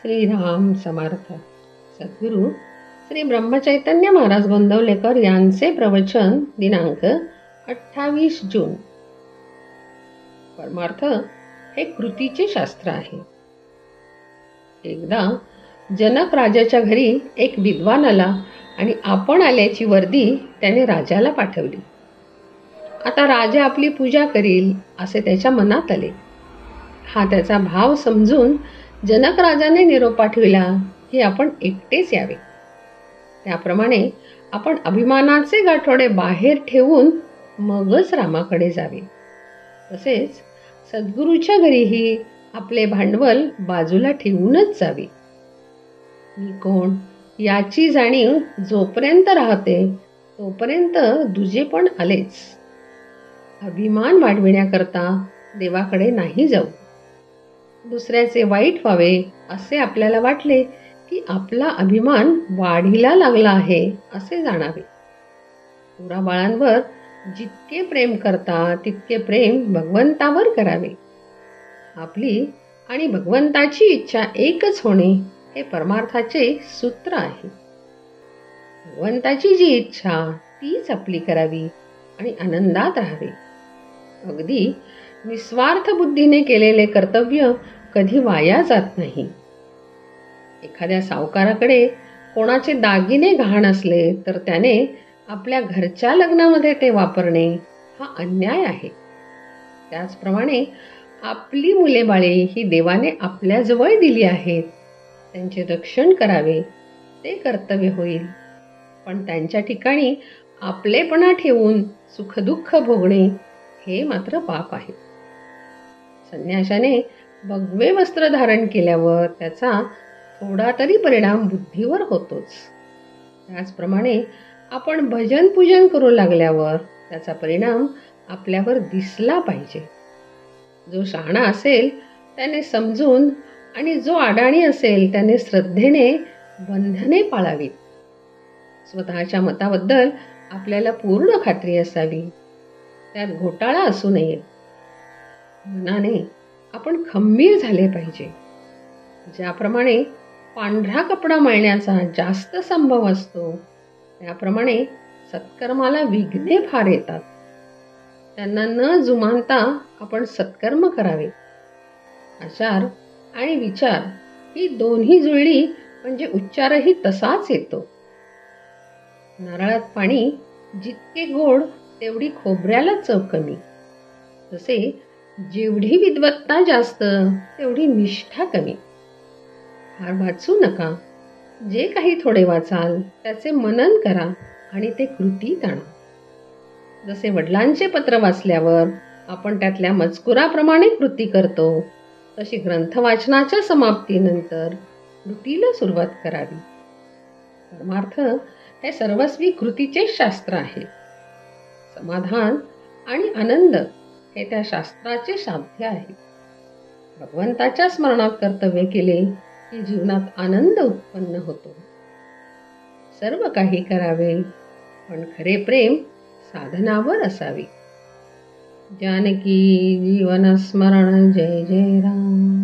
श्रीराम समर्थ. सद्गुरू श्री ब्रह्मचैतन्य महाराज गोंदवलेकर यांचे प्रवचन दिनांक 28 जून. परमार्थ हे कृतीचे शास्त्र आहे. एकदा जनक राजाच्या घरी एक विद्वान आला आणि आपण आल्याची वर्दी त्याने राजाला पाठवली. आता राजा आपली पूजा करील असे त्याच्या मनात आले. हा त्याचा भाव समजून जनक राजाने निरोप पाठविला की आपण एकटेच यावे. त्याप्रमाणे आपण अभिमानाचे गाठोडे बाहेर ठेवून मगच रामाकडे जावे. तसेच सद्गुरूच्या घरीही आपले भांडवल बाजूला ठेवूनच जावे. मी कोण याची जाणीव जोपर्यंत राहते तोपर्यंत दुजे पण आलेच. अभिमान वाढविण्याकरता देवाकडे नाही जाऊ. दुसऱ्याचे वाईट व्हावे असे आपल्याला वाटले की आपला अभिमान वाढीला लागला आहे असे जाणावे. पोराबाळांवर जितके प्रेम करता तितके प्रेम भगवंतावर करावे. आपली आणि भगवंताची इच्छा एकच होणे हे परमार्थाचे सूत्र आहे. भगवंताची जी इच्छा तीच आपली करावी आणि आनंदात राहावे. अगदी निस्वार्थ बुद्धीने केलेले कर्तव्य कधी वाया जात नाही. एखाद्या सावकाराकडे कोणाचे दागिने गहाण असले तर त्याने आपल्या घरच्या लग्नामध्ये ते वापरणे हा अन्याय आहे. त्याचप्रमाणे आपली मुले बाळे ही देवाने आपल्याजवळ दिली आहेत. त्यांचे रक्षण करावे ते कर्तव्य होईल. पण त्यांच्या ठिकाणी आपलेपणा ठेवून सुखदुःख भोगणे हे मात्र पाप आहे. संन्याशाने भगवे वस्त्र धारण केल्यावर त्याचा थोडा तरी परिणाम बुद्धीवर होतोच. त्याचप्रमाणे आपण भजन पूजन करू लागल्यावर त्याचा परिणाम आपल्यावर दिसला पाहिजे. जो शहाणा असेल त्याने समजून आणि जो अडाणी असेल त्याने श्रद्धेने बंधने पाळावीत. स्वतःच्या मताबद्दल आपल्याला पूर्ण खात्री असावी. त्यात घोटाळा असू नये. मनाने आपण खंबीर झाले पाहिजे. ज्याप्रमाणे पांढरा कपडा मळण्याचा जास्त संभव असतो त्याप्रमाणे सत्कर्माला विघ्ने फार येतात. त्यांना न जुमानता आपण सत्कर्म करावे. आचार आणि विचार ही दोन्ही जुळली म्हणजे उच्चारही तसाच येतो. नारळात पाणी जितके गोड तेवढी खोबऱ्याला चव कमी. तसे जेवढी विद्वत्ता जास्त तेवढी निष्ठा कमी. फार वाचू नका. जे काही थोडे वाचाल त्याचे मनन करा आणि ते कृतीत आणा. जसे वडिलांचे पत्र वाचल्यावर आपण त्यातल्या मजकुराप्रमाणे कृती करतो तशी ग्रंथ वाचनाच्या समाप्तीनंतर कृतीला सुरुवात करावी. परमार्थ हे सर्वस्वी कृतीचे शास्त्र आहे. समाधान आणि आनंद हे त्या शास्त्राचे साध्य आहे. भगवंताच्या स्मरणात कर्तव्य केले की जीवनात आनंद उत्पन्न होतो. सर्व काही करावे पण खरे प्रेम साधनावर असावे. जानकी जीवन स्मरण. जय जय राम.